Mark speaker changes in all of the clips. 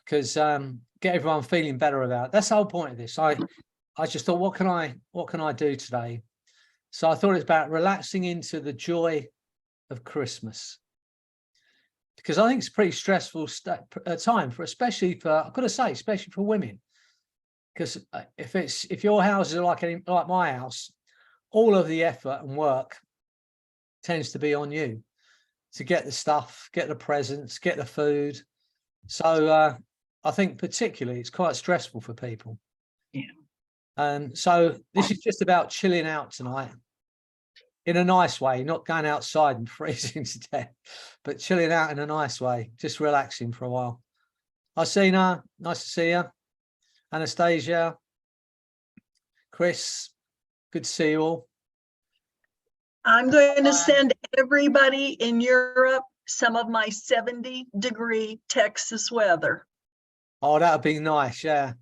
Speaker 1: because get everyone feeling better about it. That's the whole point of this. I just thought, what can I do today? So I thought it's about relaxing into the joy of Christmas, because I think it's a pretty stressful time especially for women. Because if your houses are like my house, all of the effort and work tends to be on you to get the stuff, get the presents, get the food. So I think particularly it's quite stressful for people.
Speaker 2: Yeah.
Speaker 1: And so this is just about chilling out tonight in a nice way, not going outside and freezing to death, but chilling out in a nice way, just relaxing for a while. Asina, nice to see you. Anastasia, Chris, good to see you all.
Speaker 2: I'm going to send everybody in Europe some of my 70-degree Texas weather.
Speaker 1: Oh, that would be nice. Yeah.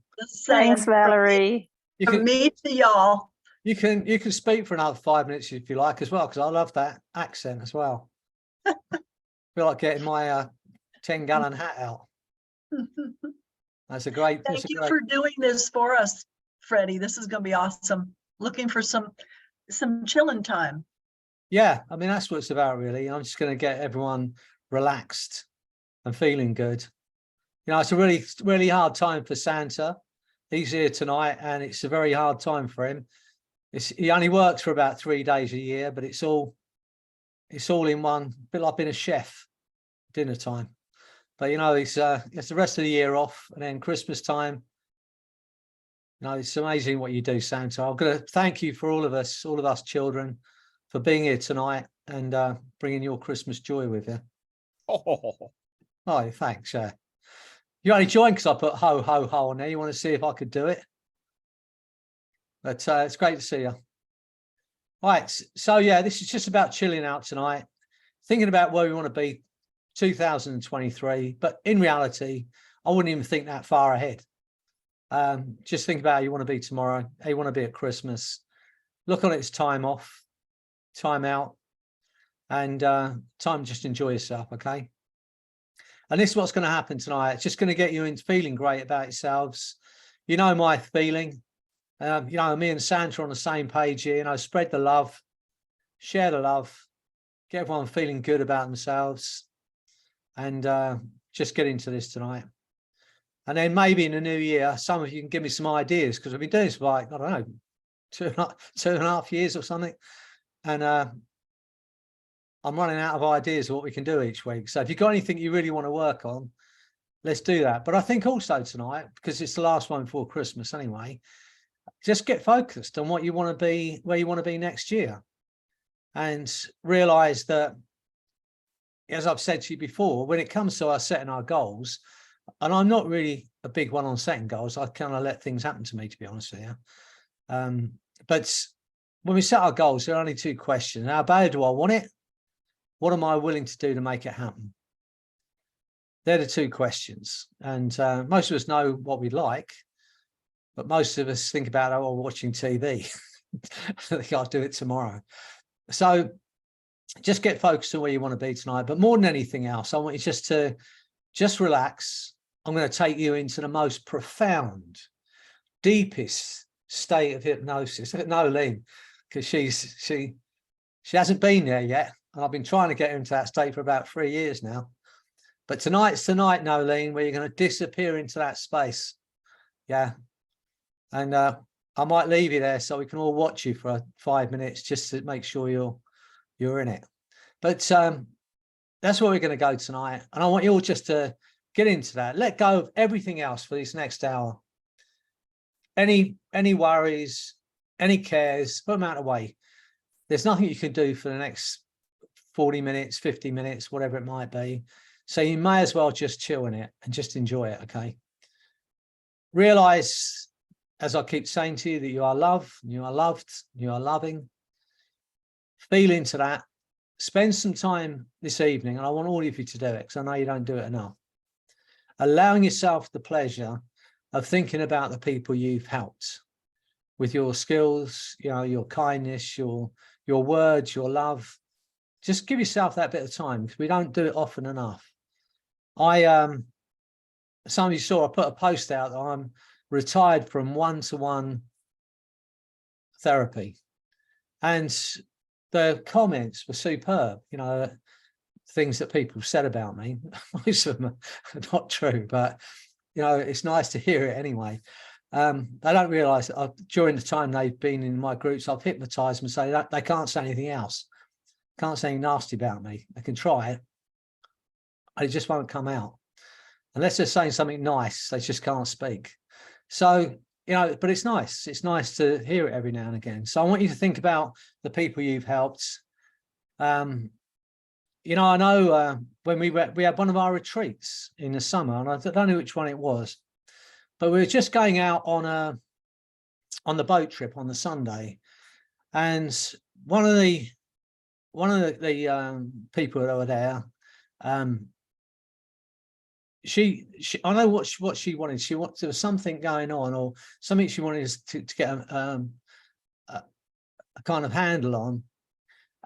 Speaker 3: Thanks, Valerie.
Speaker 2: From me to y'all.
Speaker 1: You can speak for another 5 minutes if you like as well, because I love that accent as well. I feel like getting my 10-gallon hat out. That's a great.
Speaker 2: Thank you for doing this for us, Freddie. This is going to be awesome. Looking for some chilling time.
Speaker 1: Yeah, I mean, that's what it's about, really. I'm just going to get everyone relaxed and feeling good. You know, it's a really, really hard time for Santa. He's here tonight, and it's a very hard time for him. He only works for about 3 days a year, but it's all in one, a bit like being a chef, dinner time. But you know, it's the rest of the year off, and then Christmas time. You know, it's amazing what you do, Santa. I'm going to thank you for all of us children, for being here tonight and bringing your Christmas joy with you. Oh, thanks. Yeah, you only joined because I put ho ho ho on there. You want to see if I could do it? But it's great to see you. All right, so yeah, this is just about chilling out tonight, thinking about where we want to be 2023, but in reality, I wouldn't even think that far ahead. Just think about how you want to be tomorrow, how you want to be at Christmas. Look on it as time off, time out, and time to just enjoy yourself, okay? And this is what's going to happen tonight. It's just going to get you into feeling great about yourselves. You know my feeling. You know, me and Santa are on the same page here. You know, spread the love, share the love, get everyone feeling good about themselves, and just get into this tonight. And then maybe in the new year, some of you can give me some ideas, because we've been doing this for like, I don't know, two and a half years or something. And I'm running out of ideas of what we can do each week. So if you've got anything you really want to work on, let's do that. But I think also tonight, because it's the last one before Christmas anyway, just get focused on what you want to be, where you want to be next year, and realize that, as I've said to you before, when it comes to us setting our goals, and I'm not really a big one on setting goals, I kind of let things happen to me, to be honest with you. But when we set our goals, there are only two questions. How bad do I want it? What am I willing to do to make it happen? They're the two questions. And most of us know what we'd like, but most of us think about, oh, watching TV. I think I'll do it tomorrow. So just get focused on where you want to be tonight. But more than anything else, I want you to relax. I'm going to take you into the most profound, deepest state of hypnosis. Nolene, because she hasn't been there yet. And I've been trying to get her into that state for about 3 years now. But tonight's the night, Nolene, where you're going to disappear into that space. Yeah. And I might leave you there so we can all watch you for 5 minutes just to make sure you're in it. But that's where we're going to go tonight. And I want you all just to get into that. Let go of everything else for this next hour. Any worries, any cares, put them out of the way. There's nothing you can do for the next 40 minutes, 50 minutes, whatever it might be. So you may as well just chill in it and just enjoy it, okay? Realize, as I keep saying to you, that you are loved, you are loved, you are loving. Feel into that. Spend some time this evening, and I want all of you to do it, because I know you don't do it enough. Allowing yourself the pleasure of thinking about the people you've helped with your skills, you know, your kindness, your words, your love. Just give yourself that bit of time, because we don't do it often enough. I some of you saw I put a post out that I'm retired from one-to-one therapy, and the comments were superb. You know, things that people said about me. Most of them are not true, but you know, it's nice to hear it anyway. They don't realise that during the time they've been in my groups, I've hypnotised them and say that they can't say anything else, can't say anything nasty about me. They can try it, it just won't come out unless they're saying something nice. They just can't speak. So, you know, but it's nice. It's nice to hear it every now and again. So I want you to think about the people you've helped. You know, I know when we had one of our retreats in the summer, and I don't know which one it was, but we were just going out on the boat trip on the Sunday, and one of the people that were there, she I know what she wanted. There was something going on, or something she wanted to get a kind of handle on,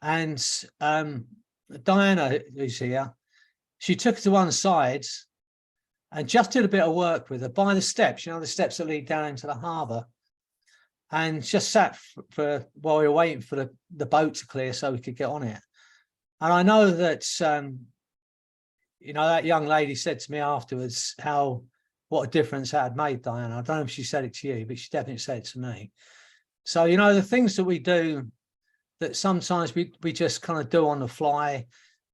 Speaker 1: and Diana, who's here, she took her to one side and just did a bit of work with her by the steps, you know, the steps that lead down into the harbour, and just sat for while we were waiting for the boat to clear so we could get on it. And I know that you know, that young lady said to me afterwards what a difference that had made, Diana. I don't know if she said it to you, but she definitely said it to me. So, you know, the things that we do that sometimes we just kind of do on the fly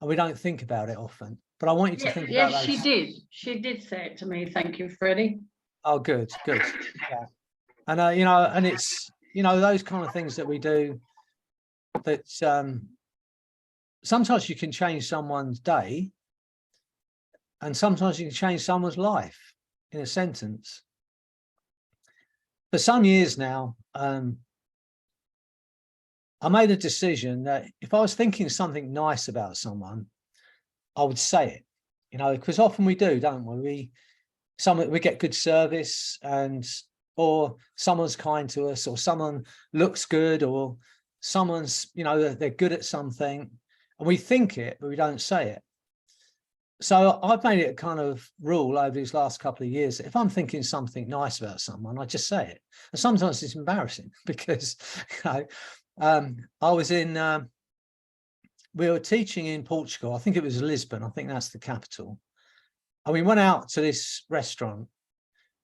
Speaker 1: and we don't think about it often. But I want you to think about those.
Speaker 4: Yes, she did. She did say it to me. Thank you, Freddie.
Speaker 1: Oh, good. Yeah. And, you know, and it's, you know, those kind of things that we do that sometimes you can change someone's day, and sometimes you can change someone's life in a sentence. For some years now, I made a decision that if I was thinking something nice about someone, I would say it, you know, because often we do, don't we? We get good service, or someone's kind to us, or someone looks good, or someone's, you know, they're good at something, and we think it, but we don't say it. So I've made it a kind of rule over these last couple of years that if I'm thinking something nice about someone, I just say it. And sometimes it's embarrassing because, you know, I was in, we were teaching in Portugal. I think it was Lisbon. I think that's the capital. And we went out to this restaurant,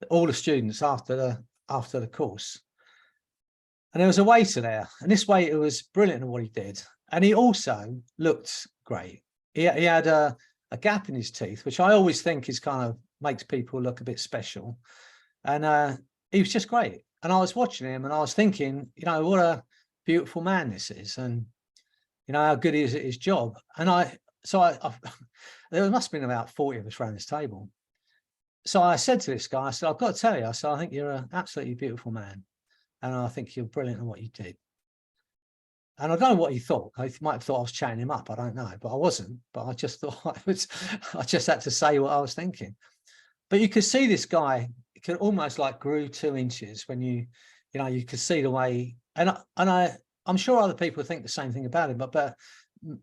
Speaker 1: all the students after the course. And there was a waiter there, and this waiter was brilliant at what he did. And he also looked great. He had a gap in his teeth, which I always think is kind of makes people look a bit special. And he was just great. And I was watching him and I was thinking, you know, what a beautiful man this is, and you know how good he is at his job. And there must have been about 40 of us around this table. So I said to this guy, I said, I've got to tell you, I said, I think you're an absolutely beautiful man, and I think you're brilliant at what you did. And I don't know what he thought. He might have thought I was chatting him up. I don't know, but I wasn't. But I just thought I just had to say what I was thinking. But you could see this guy, it could almost like grew 2 inches when you know, you could see the way. And I'm sure other people think the same thing about him, but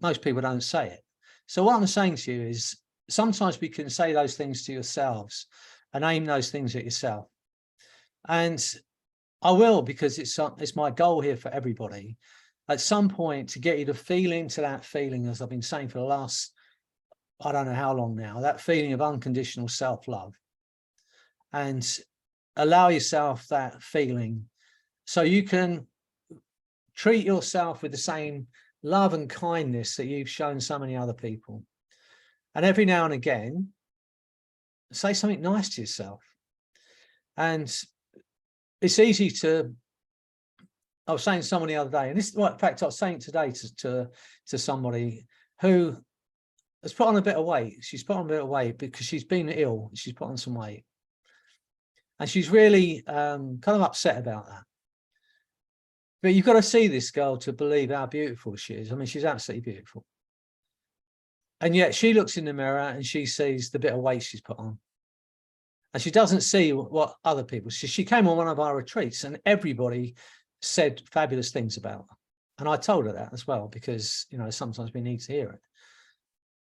Speaker 1: most people don't say it. So what I'm saying to you is sometimes we can say those things to yourselves and aim those things at yourself. And I will, because it's my goal here for everybody at some point to get you to feel into that feeling, as I've been saying for the last, I don't know how long now, that feeling of unconditional self-love, and allow yourself that feeling so you can treat yourself with the same love and kindness that you've shown so many other people. And every now and again, say something nice to yourself. And it's easy to, I was saying to someone the other day, and this, well, in fact, I was saying today to somebody who has put on a bit of weight. She's put on a bit of weight because she's been ill. She's put on some weight. And she's really kind of upset about that. But you've got to see this girl to believe how beautiful she is. I mean, she's absolutely beautiful. And yet she looks in the mirror and she sees the bit of weight she's put on. And she doesn't see what other people see. She came on one of our retreats and everybody said fabulous things about her. And I told her that as well, because, you know, sometimes we need to hear it.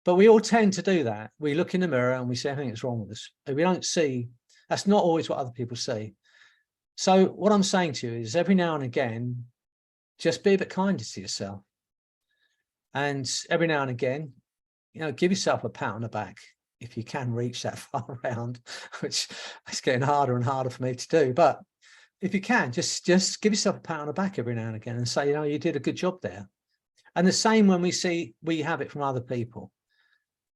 Speaker 1: But we all tend to do that. We look in the mirror and we say everything that's wrong with us. But we don't see, that's not always what other people see. So what I'm saying to you is every now and again, just be a bit kinder to yourself. And every now and again, you know, give yourself a pat on the back if you can reach that far around, which is getting harder and harder for me to do. But if you can, just give yourself a pat on the back every now and again and say, you know, you did a good job there. And the same when we have it from other people.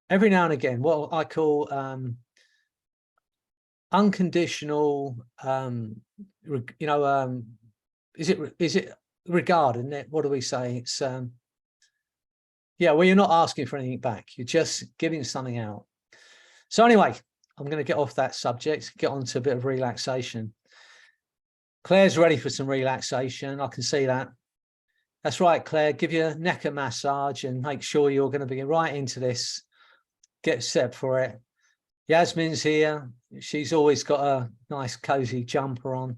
Speaker 1: Every now and again, what I call unconditional, you know, is it regard, isn't it? What do we say? It's yeah, well, you're not asking for anything back. You're just giving something out. So anyway, I'm going to get off that subject, get on to a bit of relaxation. Claire's ready for some relaxation. I can see that. That's right, Claire. Give your neck a massage and make sure you're going to be right into this. Get set for it. Yasmin's here. She's always got a nice cozy jumper on.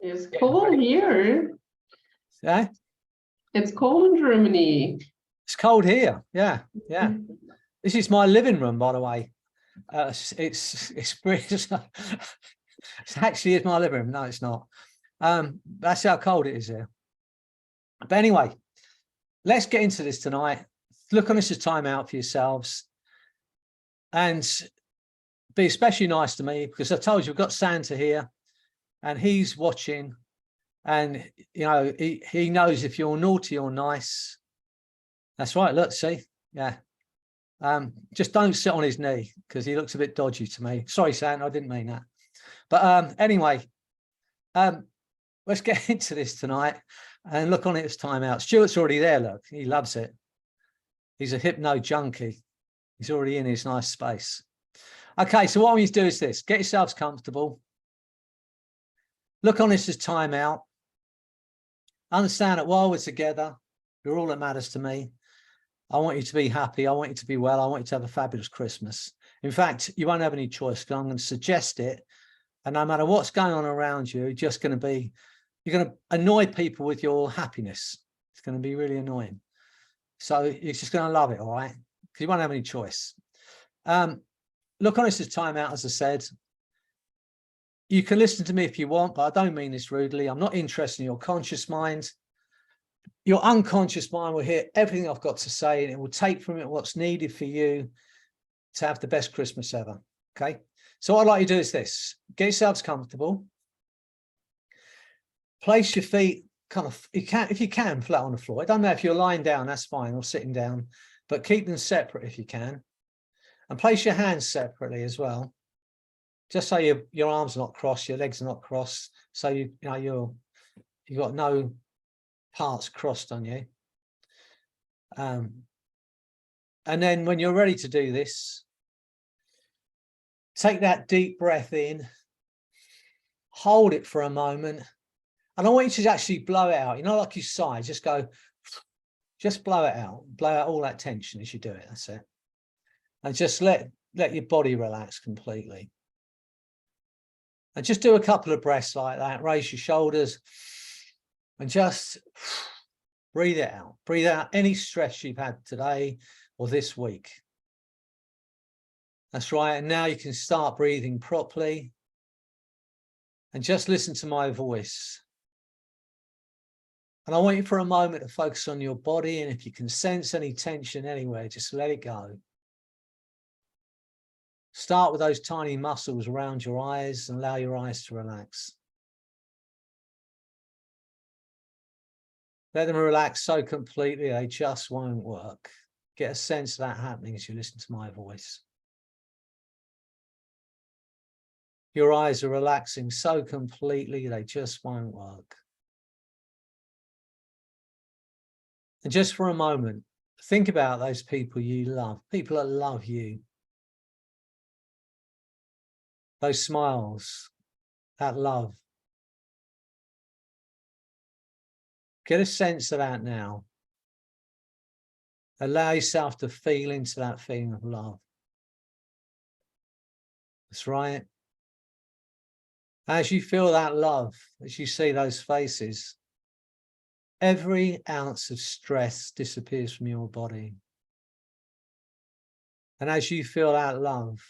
Speaker 5: It's cold here.
Speaker 1: Yeah,
Speaker 5: It's cold in Germany.
Speaker 1: it's cold here. Yeah, yeah. This is my living room, by the way. It's actually is my living room. No, it's not. That's how cold it is here. But anyway, let's get into this tonight. Look on this as time out for yourselves. And be especially nice to me, because I told you we've got Santa here and he's watching, and you know, he knows if you're naughty or nice. That's right. Look, see, yeah. Just don't sit on his knee because he looks a bit dodgy to me. Sorry, Santa, I didn't mean that. But anyway, let's get into this tonight and look on it as time out. Stuart's already there. Look, he loves it. He's a hypno junkie. He's already in his nice space. Okay, so what I want you to do is this. Get yourselves comfortable. Look on this as time out. Understand that while we're together, you're all that matters to me. I want you to be happy. I want you to be well. I want you to have a fabulous Christmas. In fact, you won't have any choice because I'm going to suggest it. And no matter what's going on around you, you're going to annoy people with your happiness. It's going to be really annoying. So you're just going to love it, all right? Because you won't have any choice. Look on this as time out, as I said. You can listen to me if you want, but I don't mean this rudely. I'm not interested in your conscious mind. Your unconscious mind will hear everything I've got to say, and it will take from it what's needed for you to have the best Christmas ever. Okay. So what I'd like you to do is this. Get yourselves comfortable. Place your feet kind of, if you can, flat on the floor. It doesn't matter if you're lying down, that's fine, or sitting down, but keep them separate if you can. And place your hands separately as well. Just so your arms are not crossed, your legs are not crossed. So you've got no parts crossed on you. And then when you're ready to do this, take that deep breath in, hold it for a moment, and I want you to actually blow it out. You know, like you sigh, just blow it out, blow out all that tension as you do it. That's it. And just let your body relax completely. And just do a couple of breaths like that. Raise your shoulders and just breathe it out. Breathe out any stress you've had today or this week. That's right. And now you can start breathing properly. And just listen to my voice. And I want you for a moment to focus on your body. And if you can sense any tension anywhere, just let it go. Start with those tiny muscles around your eyes and allow your eyes to relax. Let them relax so completely they just won't work. Get a sense of that happening as you listen to my voice. Your eyes are relaxing so completely they just won't work. And just for a moment, think about those people you love, people that love you. Those smiles, that love. Get a sense of that now. Allow yourself to feel into that feeling of love. That's right. As you feel that love, as you see those faces, every ounce of stress disappears from your body. And as you feel that love,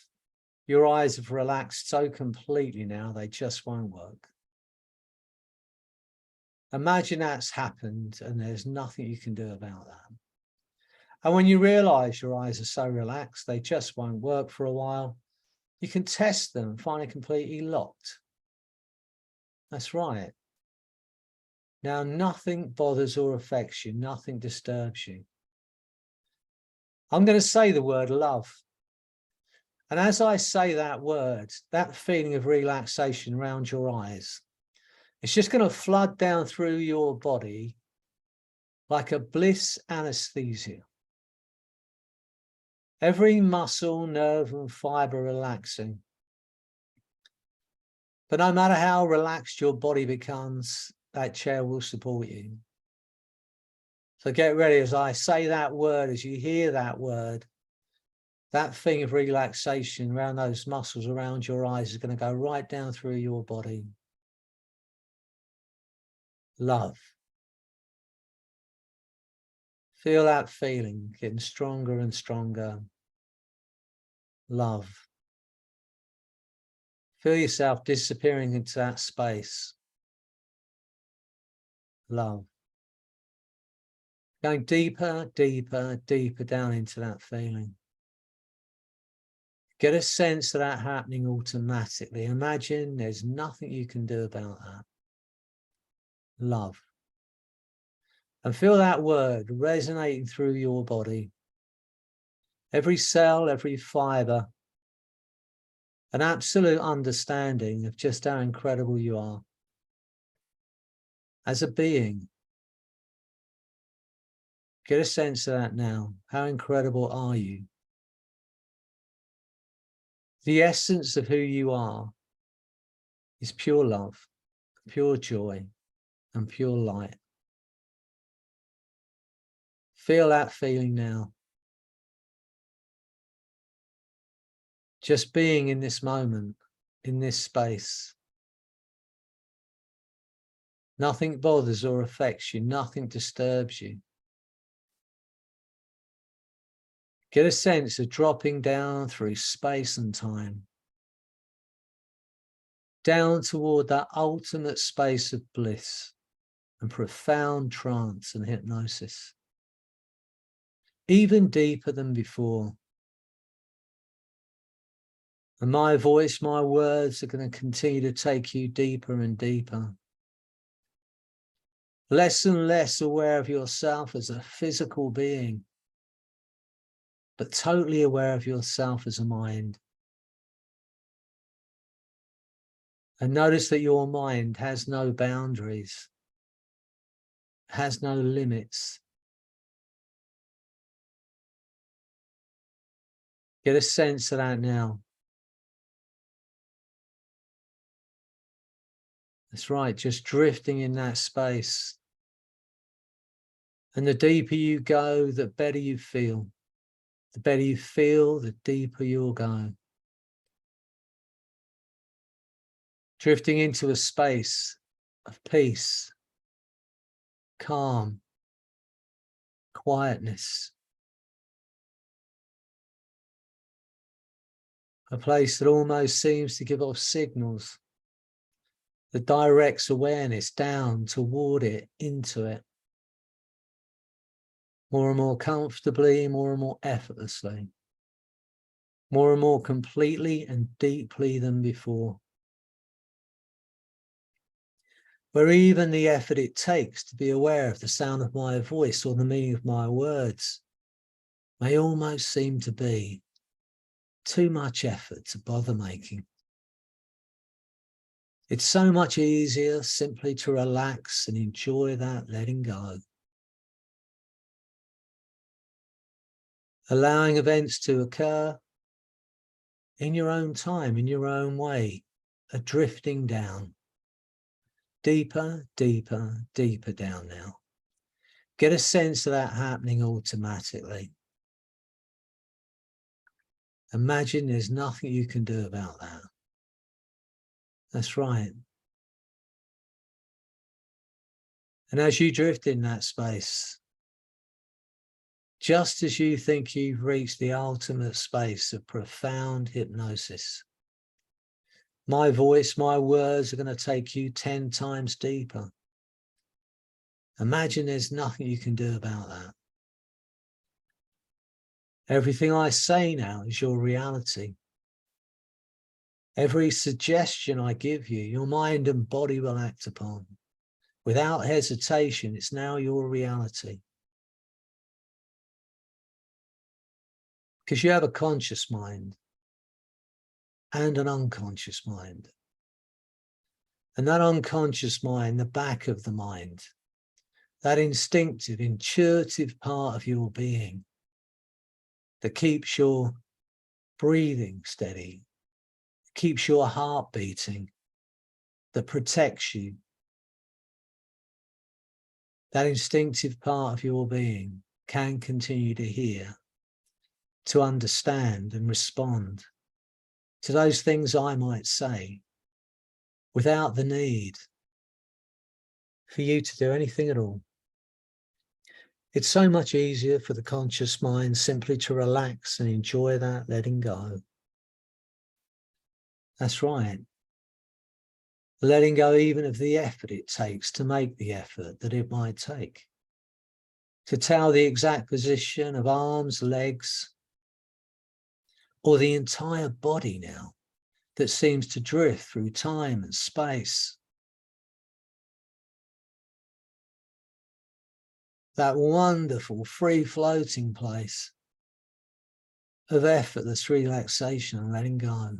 Speaker 1: your eyes have relaxed so completely now, they just won't work. Imagine that's happened and there's nothing you can do about that. And when you realize your eyes are so relaxed, they just won't work for a while, you can test them and find it completely locked. That's right. Now, nothing bothers or affects you. Nothing disturbs you. I'm going to say the word love. And as I say that word, that feeling of relaxation around your eyes, it's just going to flood down through your body like a bliss anesthesia. Every muscle, nerve, and fiber relaxing. But no matter how relaxed your body becomes, that chair will support you. So get ready as I say that word, as you hear that word, that thing of relaxation around those muscles around your eyes is going to go right down through your body. Love. Feel that feeling getting stronger and stronger. Love. Feel yourself disappearing into that space. Love. Going deeper, deeper, deeper down into that feeling. Get a sense of that happening automatically. Imagine there's nothing you can do about that. Love. And feel that word resonating through your body. Every cell, every fiber. An absolute understanding of just how incredible you are. As a being. Get a sense of that now. How incredible are you? The essence of who you are is pure love, pure joy, and pure light. Feel that feeling now. Just being in this moment, in this space. Nothing bothers or affects you. Nothing disturbs you. Get a sense of dropping down through space and time. Down toward that ultimate space of bliss and profound trance and hypnosis. Even deeper than before. And my voice, my words are going to continue to take you deeper and deeper. Less and less aware of yourself as a physical being, but totally aware of yourself as a mind. And notice that your mind has no boundaries, has no limits. Get a sense of that now. That's right, just drifting in that space. And the deeper you go, the better you feel. The better you feel, the deeper you'll go. Drifting into a space of peace, calm, quietness. A place that almost seems to give off signals that directs awareness down toward it, into it. More and more comfortably, more and more effortlessly. More and more completely and deeply than before. Where even the effort it takes to be aware of the sound of my voice or the meaning of my words may almost seem to be too much effort to bother making. It's so much easier simply to relax and enjoy that letting go. Allowing events to occur in your own time, in your own way, a drifting down. Deeper, deeper, deeper down now. Get a sense of that happening automatically. Imagine there's nothing you can do about that. That's right. And as you drift in that space, just as you think you've reached the ultimate space of profound hypnosis, my voice, my words are going to take you 10 times deeper. Imagine there's nothing you can do about that. Everything I say now is your reality. Every suggestion I give you, your mind and body will act upon. Without hesitation, it's now your reality. Because you have a conscious mind and an unconscious mind. And that unconscious mind, the back of the mind, that instinctive, intuitive part of your being that keeps your breathing steady, keeps your heart beating, that protects you, that instinctive part of your being can continue to hear, to understand and respond to those things I might say without the need for you to do anything at all. It's so much easier for the conscious mind simply to relax and enjoy that letting go. That's right. Letting go even of the effort it takes to make the effort that it might take. To tell the exact position of arms, legs, or the entire body now that seems to drift through time and space. That wonderful free-floating place of effortless relaxation and letting go.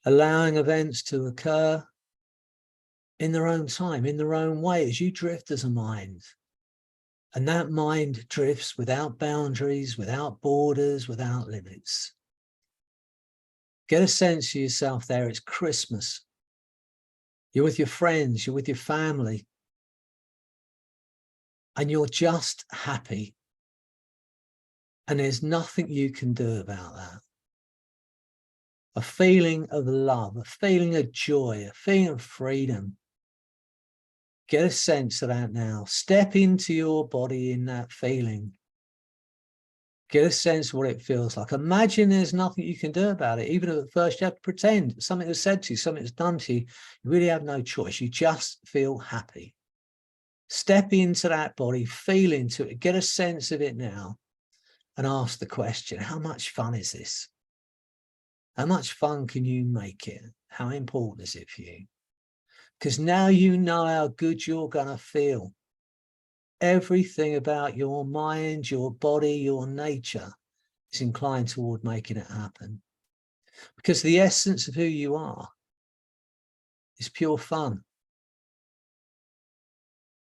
Speaker 1: Allowing events to occur in their own time, in their own way, as you drift as a mind. And that mind drifts without boundaries, without borders, without limits. Get a sense of yourself there. It's Christmas. You're with your friends, you're with your family. And you're just happy. And there's nothing you can do about that. A feeling of love, a feeling of joy, a feeling of freedom. Get a sense of that now. Step into your body in that feeling. Get a sense of what it feels like. Imagine there's nothing you can do about it. Even if at first you have to pretend something was said to you, something was done to you. You really have no choice. You just feel happy. Step into that body, feel into it, get a sense of it now, and ask the question, how much fun is this? How much fun can you make it? How important is it for you? Because now you know how good you're going to feel. Everything about your mind, your body, your nature is inclined toward making it happen. Because the essence of who you are is pure fun.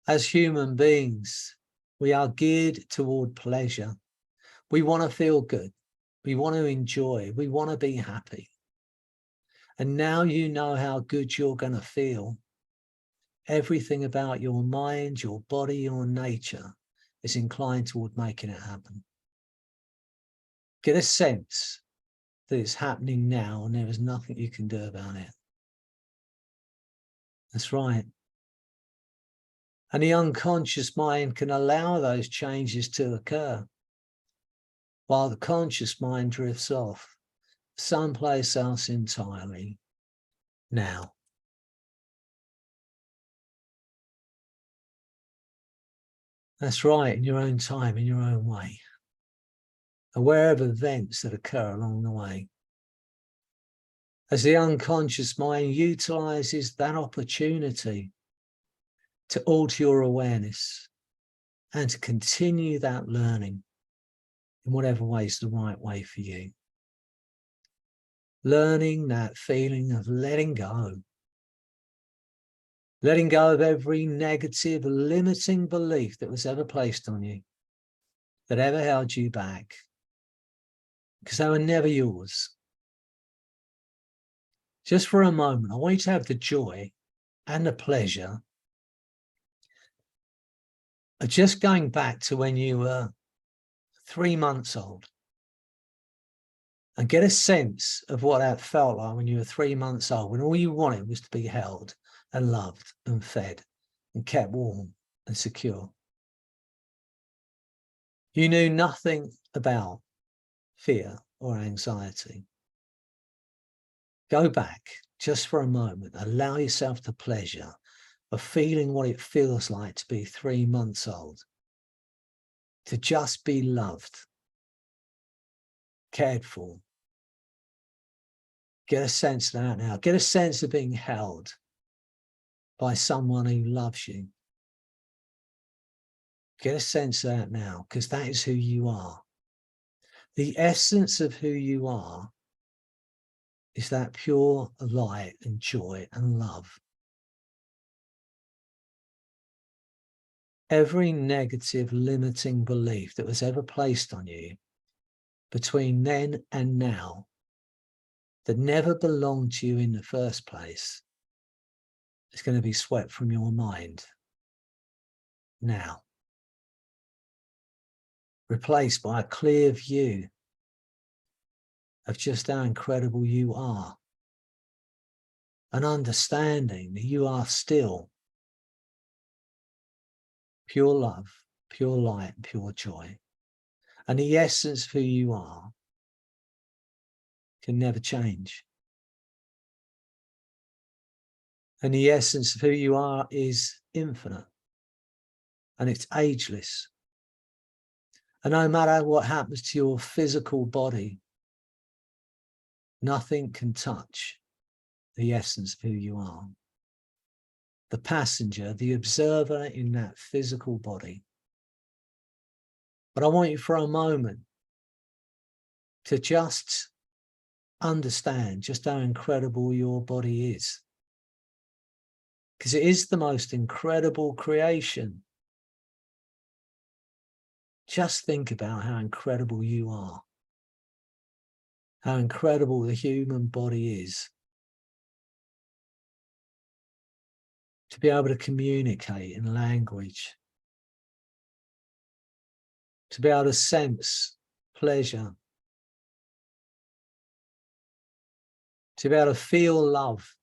Speaker 1: As human beings, we are geared toward pleasure. We want to feel good. We want to enjoy. We want to be happy. And now you know how good you're going to feel. Everything about your mind, your body, your nature is inclined toward making it happen. Get a sense that it's happening now and there is nothing you can do about it. That's right. And the unconscious mind can allow those changes to occur while the conscious mind drifts off someplace else entirely now. That's right, in your own time, in your own way. Aware of events that occur along the way. As the unconscious mind utilizes that opportunity to alter your awareness and to continue that learning in whatever way is the right way for you. Learning that feeling of letting go. Letting go of every negative, limiting belief that was ever placed on you, that ever held you back, because they were never yours. Just for a moment, I want you to have the joy and the pleasure of just going back to when you were 3 months old and get a sense of what that felt like when you were 3 months old, when all you wanted was to be held and loved and fed and kept warm and secure. You knew nothing about fear or anxiety. Go back just for a moment. Allow yourself the pleasure of feeling what it feels like to be 3 months old, to just be loved, cared for. Get a sense of that now. Get a sense of being held by someone who loves you. Get a sense of that now, because that is who you are. The essence of who you are is that pure light and joy and love. Every negative limiting belief that was ever placed on you between then and now that never belonged to you in the first place is going to be swept from your mind now, replaced by a clear view of just how incredible you are, an understanding that you are still pure love, pure light, and pure joy. And the essence of who you are can never change. And the essence of who you are is infinite, and it's ageless. And no matter what happens to your physical body, nothing can touch the essence of who you are. The passenger, the observer in that physical body. But I want you for a moment to just understand just how incredible your body is. Because it is the most incredible creation. Just think about how incredible you are. How incredible the human body is. To be able to communicate in language. To be able to sense pleasure. To be able to feel love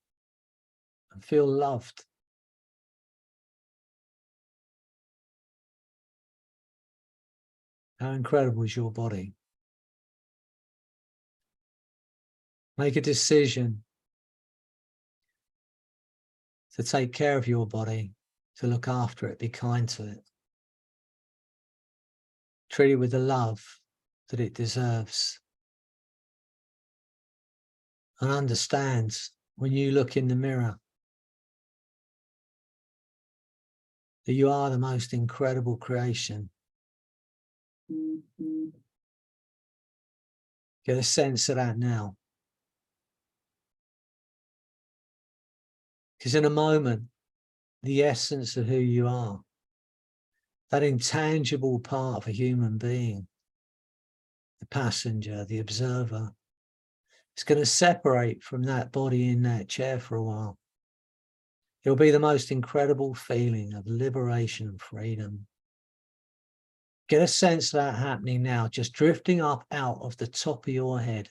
Speaker 1: and feel loved. How incredible is your body? Make a decision to take care of your body, to look after it, be kind to it. Treat it with the love that it deserves. And understand when you look in the mirror that you are the most incredible creation. Get a sense of that now. Because in a moment, the essence of who you are, that intangible part of a human being, the passenger, the observer, is going to separate from that body in that chair for a while. It'll be the most incredible feeling of liberation and freedom. Get a sense of that happening now, just drifting up out of the top of your head,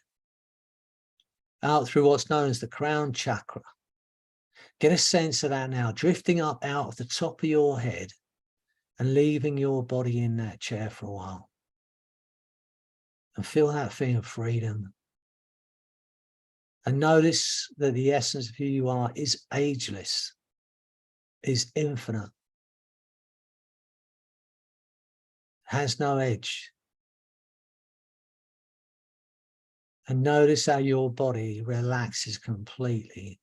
Speaker 1: out through what's known as the crown chakra. Get a sense of that now, drifting up out of the top of your head and leaving your body in that chair for a while. And feel that feeling of freedom. And notice that the essence of who you are is ageless, is infinite, has no edge. And notice how your body relaxes completely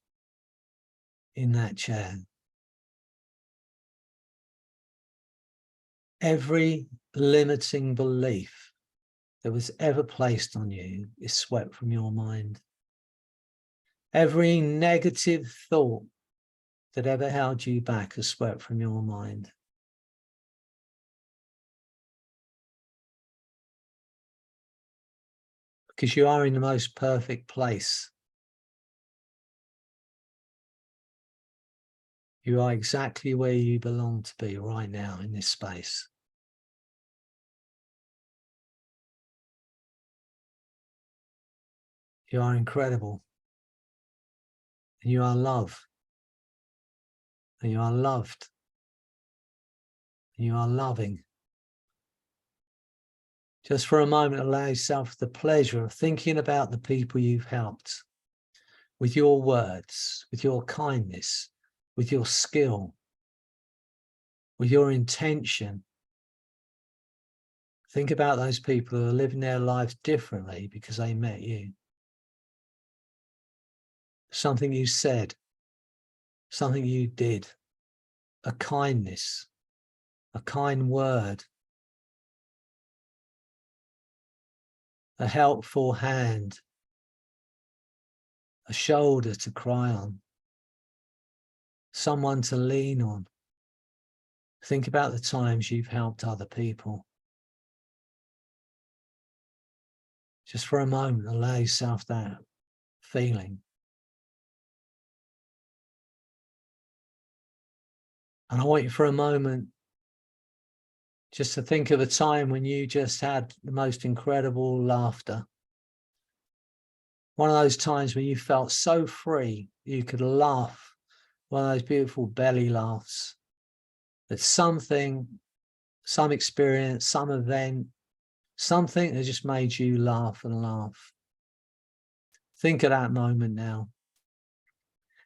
Speaker 1: in that chair. Every limiting belief that was ever placed on you is swept from your mind. Every negative thought that ever held you back is swept from your mind. Because you are in the most perfect place. You are exactly where you belong to be right now in this space. You are incredible. And you are love. And you are loved. And you are loving. Just for a moment, allow yourself the pleasure of thinking about the people you've helped with your words, with your kindness, with your skill, with your intention. Think about those people who are living their lives differently because they met you. Something you said, something you did, a kindness, a kind word, a helpful hand, a shoulder to cry on, someone to lean on. Think about the times you've helped other people. Just for a moment, allow yourself that feeling. And I want you for a moment just to think of a time when you just had the most incredible laughter. One of those times when you felt so free, you could laugh, one of those beautiful belly laughs. That something, some experience, some event, something that just made you laugh and laugh. Think of that moment now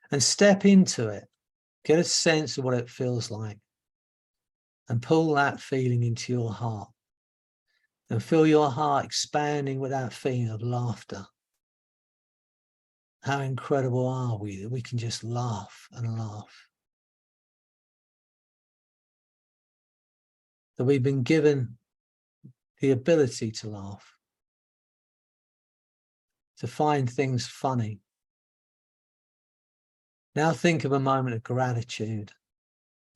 Speaker 1: and step into it. Get a sense of what it feels like and pull that feeling into your heart and feel your heart expanding with that feeling of laughter. How incredible are we that we can just laugh and laugh? That we've been given the ability to laugh, to find things funny. Now think of a moment of gratitude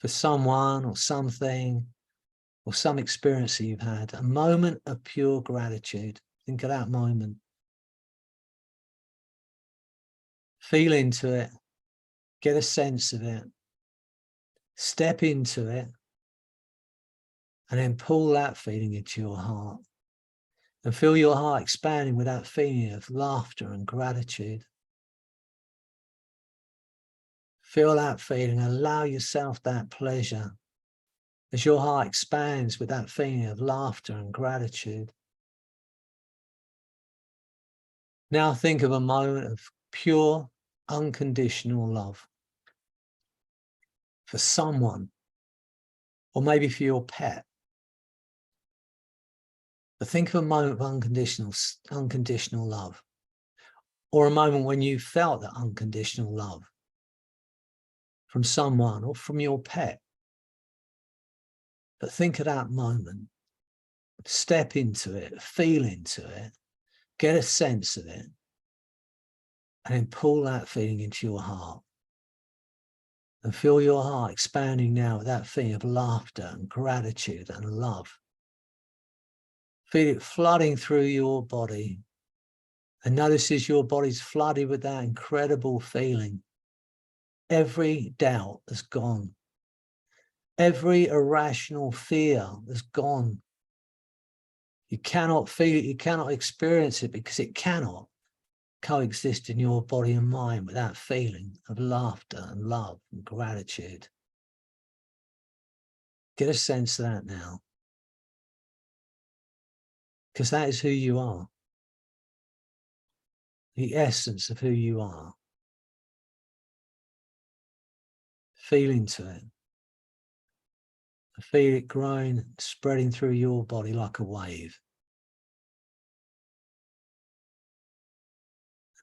Speaker 1: for someone or something or some experience that you've had, a moment of pure gratitude. Think of that moment. Feel into it, get a sense of it, step into it, and then pull that feeling into your heart and feel your heart expanding with that feeling of laughter and gratitude. Feel that feeling, allow yourself that pleasure as your heart expands with that feeling of laughter and gratitude. Now think of a moment of pure, unconditional love for someone, or maybe for your pet. But think of a moment of unconditional love, or a moment when you felt that unconditional love from someone or from your pet. But think of that moment, step into it, feel into it, get a sense of it, and then pull that feeling into your heart. And feel your heart expanding now with that feeling of laughter and gratitude and love. Feel it flooding through your body. And notice as your body's flooded with that incredible feeling, every doubt has gone. Every irrational fear has gone. You cannot feel it, you cannot experience it because it cannot coexist in your body and mind with that feeling of laughter and love and gratitude. Get a sense of that now. Because that is who you are. The essence of who you are. Feel into it. Feel it growing, spreading through your body like a wave.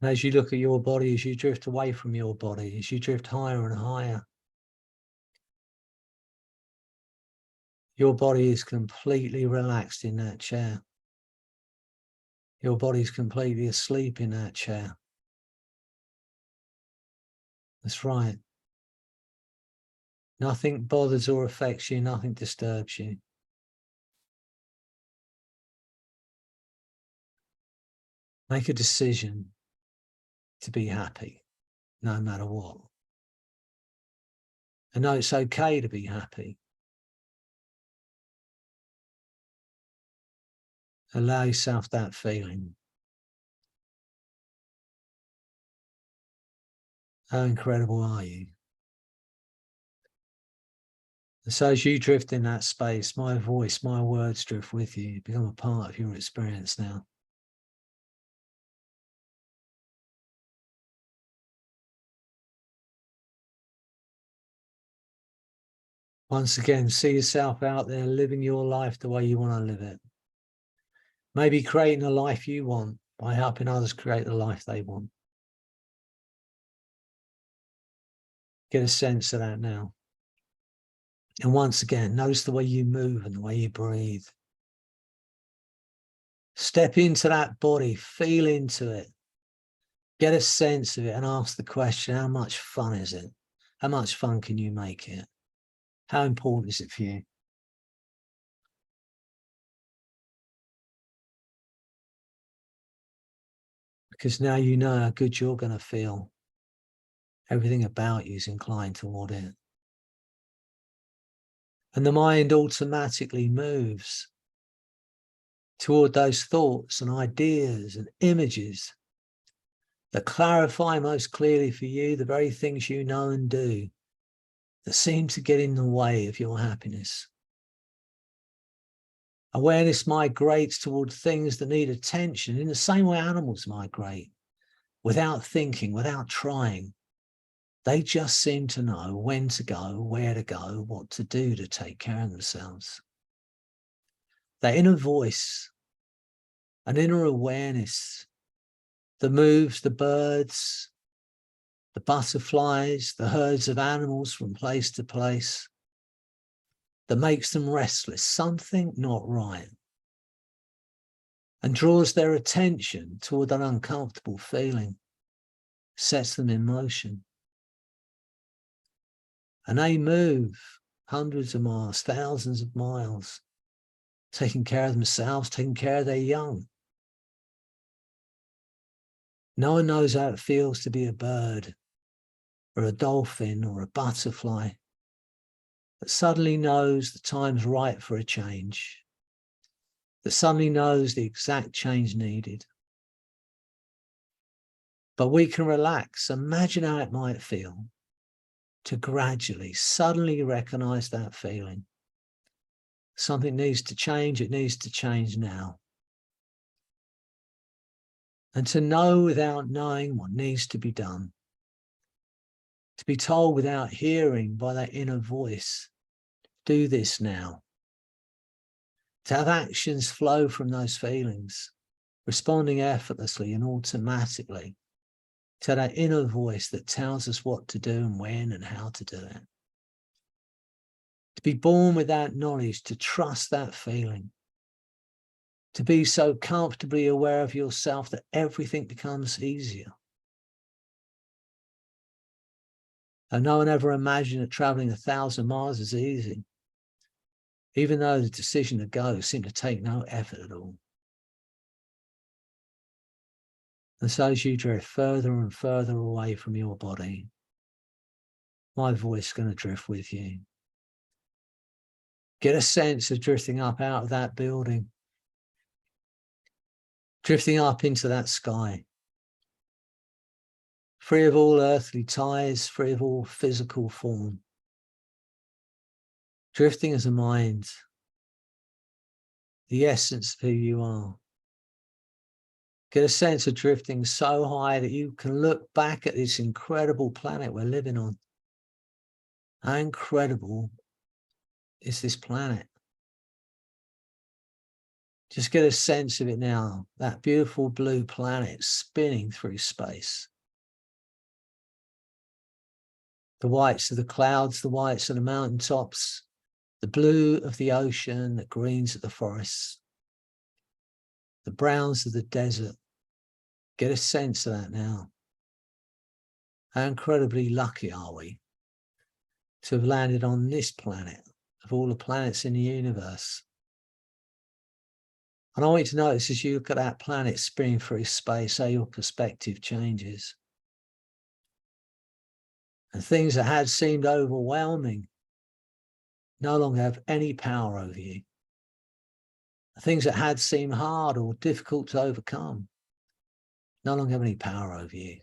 Speaker 1: And as you look at your body, as you drift away from your body, as you drift higher and higher, your body is completely relaxed in that chair. Your body's completely asleep in that chair. That's right. Nothing bothers or affects you, nothing disturbs you. Make a decision to be happy, no matter what. And know it's okay to be happy. Allow yourself that feeling. How incredible are you? And so as you drift in that space, my voice, my words drift with you, become a part of your experience now. Once again, see yourself out there living your life the way you want to live it. Maybe creating a life you want by helping others create the life they want. Get a sense of that now. And once again, notice the way you move and the way you breathe. Step into that body, feel into it. Get a sense of it and ask the question, how much fun is it? How much fun can you make it? How important is it for you? Because now you know how good you're going to feel. Everything about you is inclined toward it. And the mind automatically moves toward those thoughts and ideas and images that clarify most clearly for you the very things you know and do that seem to get in the way of your happiness. Awareness migrates toward things that need attention in the same way animals migrate, without thinking, without trying. They just seem to know when to go, where to go, what to do to take care of themselves. That inner voice, an inner awareness that moves the birds, the butterflies, the herds of animals from place to place, that makes them restless, something not right, and draws their attention toward that uncomfortable feeling, sets them in motion. And they move hundreds of miles, thousands of miles, taking care of themselves, taking care of their young. No one knows how it feels to be a bird or a dolphin or a butterfly that suddenly knows the time's right for a change, that suddenly knows the exact change needed. But we can relax. Imagine how it might feel to gradually, suddenly recognize that feeling. Something needs to change. It needs to change now. And to know without knowing what needs to be done. To be told without hearing by that inner voice, do this now. To have actions flow from those feelings, responding effortlessly and automatically to that inner voice that tells us what to do and when and how to do it. To be born with that knowledge, to trust that feeling, to be so comfortably aware of yourself that everything becomes easier. And no one ever imagined that traveling 1,000 miles is easy, even though the decision to go seemed to take no effort at all. And so as you drift further and further away from your body, my voice is going to drift with you. Get a sense of drifting up out of that building, drifting up into that sky, free of all earthly ties, free of all physical form, drifting as a mind, the essence of who you are. Get a sense of drifting so high that you can look back at this incredible planet we're living on. How incredible is this planet? Just get a sense of it now, that beautiful blue planet spinning through space. The whites of the clouds, the whites of the mountaintops, the blue of the ocean, the greens of the forests, the browns of the desert. Get a sense of that now. How incredibly lucky are we to have landed on this planet of all the planets in the universe. And I want you to notice as you look at that planet spinning through space, how your perspective changes. And things that had seemed overwhelming no longer have any power over you. Things that had seemed hard or difficult to overcome no longer have any power over you.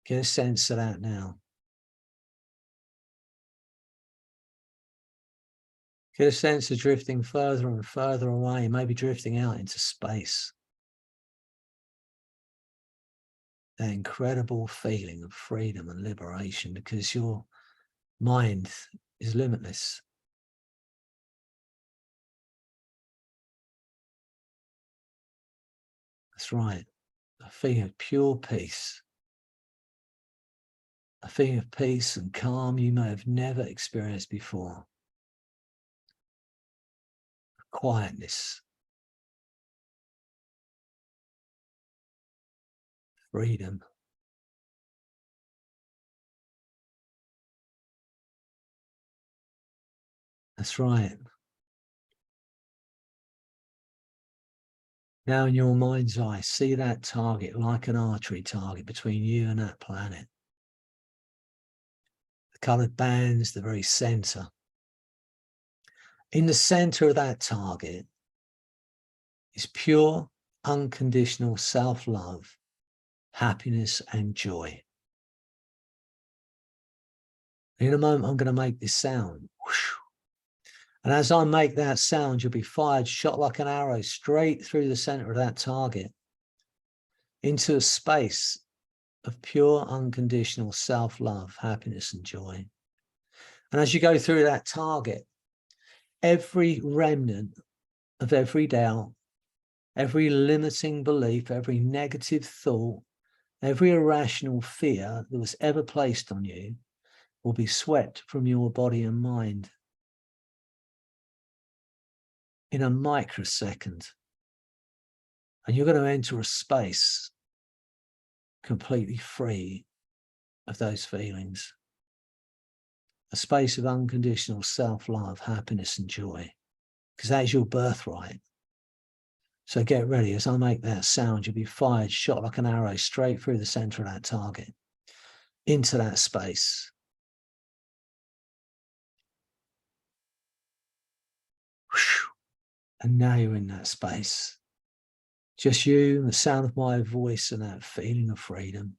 Speaker 1: Get a sense of that now. Get a sense of drifting further and further away, maybe drifting out into space. That incredible feeling of freedom and liberation, because your mind is limitless. That's right. A feeling of pure peace. A feeling of peace and calm you may have never experienced before. Quietness. Freedom. That's right. Now in your mind's eye, see that target like an archery target between you and that planet. The coloured bands, the very centre. In the centre of that target is pure, unconditional self-love, happiness and joy. In a moment, I'm going to make this sound. Whoosh. And as I make that sound, you'll be fired, shot like an arrow, straight through the center of that target into a space of pure, unconditional self-love, happiness and joy. And as you go through that target, every remnant of every doubt, every limiting belief, every negative thought, every irrational fear that was ever placed on you will be swept from your body and mind in a microsecond. And you're going to enter a space completely free of those feelings. A space of unconditional self-love, happiness and joy, because that is your birthright. So get ready. As I make that sound, you'll be fired, shot like an arrow, straight through the center of that target, into that space. And now you're in that space. Just you, the sound of my voice, and that feeling of freedom.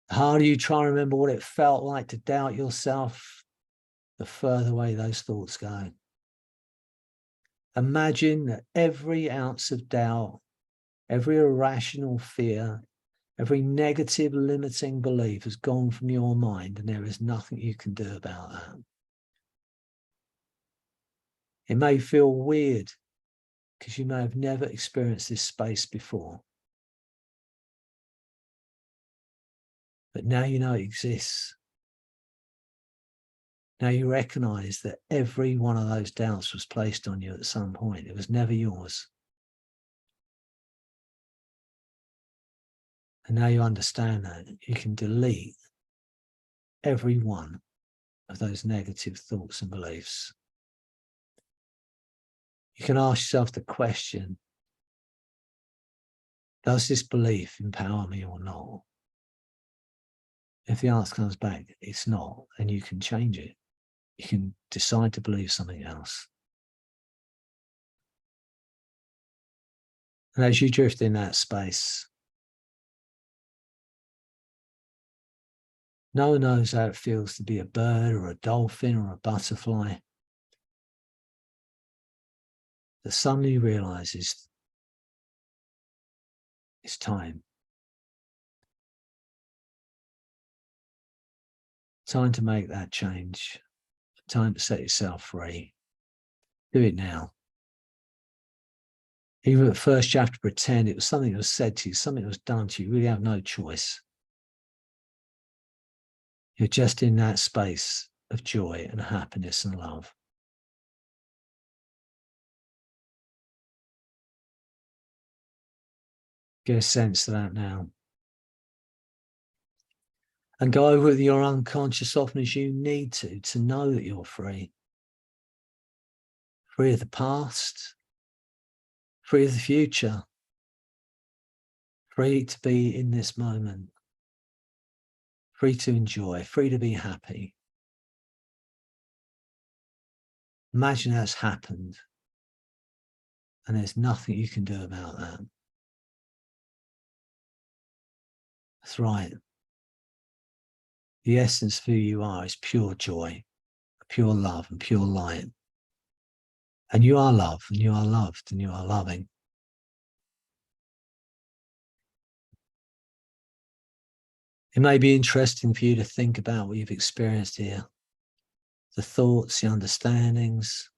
Speaker 1: The harder you try and remember what it felt like to doubt yourself, the further away those thoughts go. Imagine that every ounce of doubt, every irrational fear, every negative limiting belief has gone from your mind, and there is nothing you can do about that. It may feel weird because you may have never experienced this space before. But now you know it exists. Now you recognize that every one of those doubts was placed on you at some point. It was never yours. And now you understand that you can delete every one of those negative thoughts and beliefs. You can ask yourself the question, does this belief empower me or not? If the answer comes back, it's not, then you can change it. You can decide to believe something else. And as you drift in that space, no one knows how it feels to be a bird or a dolphin or a butterfly. That suddenly realizes it's time. Time to make that change. Time to set yourself free. Do it now. Even at first you have to pretend it was something that was said to you, something that was done to you. You really have no choice. You're just in that space of joy and happiness and love. Get a sense of that now. And go over with your unconscious often as you need to know that you're free. Free of the past, free of the future, free to be in this moment, free to enjoy, free to be happy. Imagine that's happened and there's nothing you can do about that. That's right. The essence of who you are is pure joy, pure love and pure light. And you are love, and you are loved, and you are loving. It may be interesting for you to think about what you've experienced here. The thoughts, the understandings,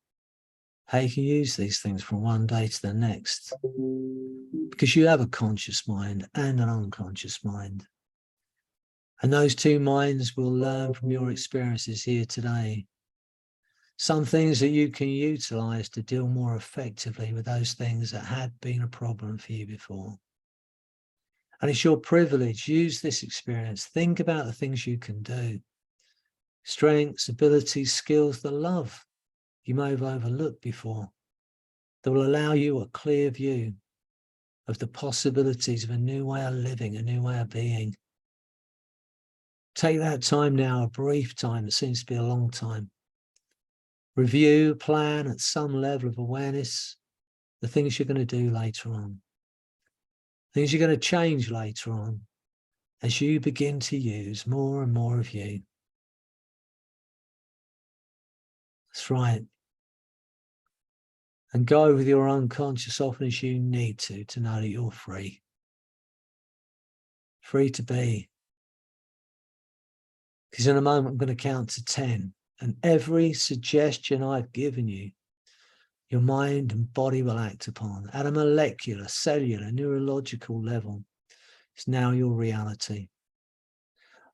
Speaker 1: how you can use these things from one day to the next. Because you have a conscious mind and an unconscious mind. And those two minds will learn from your experiences here today. Some things that you can utilize to deal more effectively with those things that had been a problem for you before. And it's your privilege. Use this experience. Think about the things you can do. Strengths, abilities, skills, the love you may have overlooked before that will allow you a clear view of the possibilities of a new way of living, a new way of being. Take that time now, a brief time that seems to be a long time. Review, plan at some level of awareness the things you're going to do later on. Things you're going to change later on as you begin to use more and more of you. That's right. And go with your unconscious often as you need to know that you're free. Free to be. Because in a moment, I'm going to count to 10. And every suggestion I've given you, your mind and body will act upon at a molecular, cellular, neurological level. It's now your reality.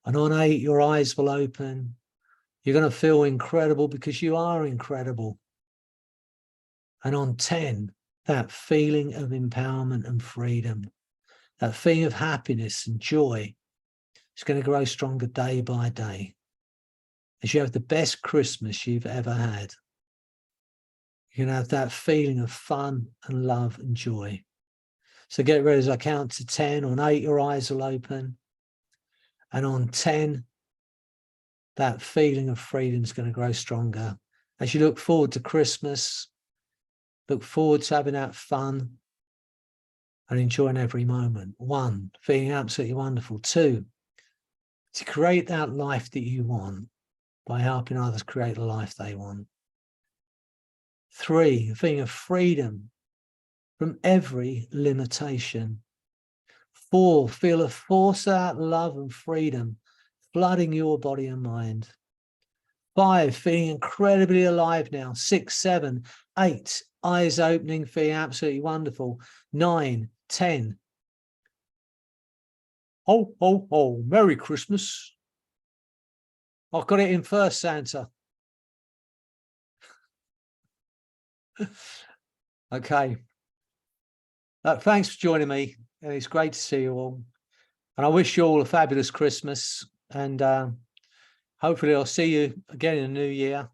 Speaker 1: And on 8, your eyes will open. You're going to feel incredible because you are incredible. And on 10, that feeling of empowerment and freedom, that feeling of happiness and joy is going to grow stronger day by day as you have the best Christmas you've ever had. You're going to have that feeling of fun and love and joy. So get ready as I count to 10. On 8, your eyes will open. And on 10, that feeling of freedom is going to grow stronger. As you look forward to Christmas, look forward to having that fun and enjoying every moment. 1, feeling absolutely wonderful. 2, to create that life that you want by helping others create the life they want. 3, a feeling of freedom from every limitation. 4, feel a force of that love and freedom flooding your body and mind. 5, feeling incredibly alive now. 6, 7, 8, eyes opening, feeling absolutely wonderful. 9, 10. Ho, ho, ho, Merry Christmas. I've got it in first, Santa. Okay. Thanks for joining me. It's great to see you all. And I wish you all a fabulous Christmas. And hopefully I'll see you again in the new year.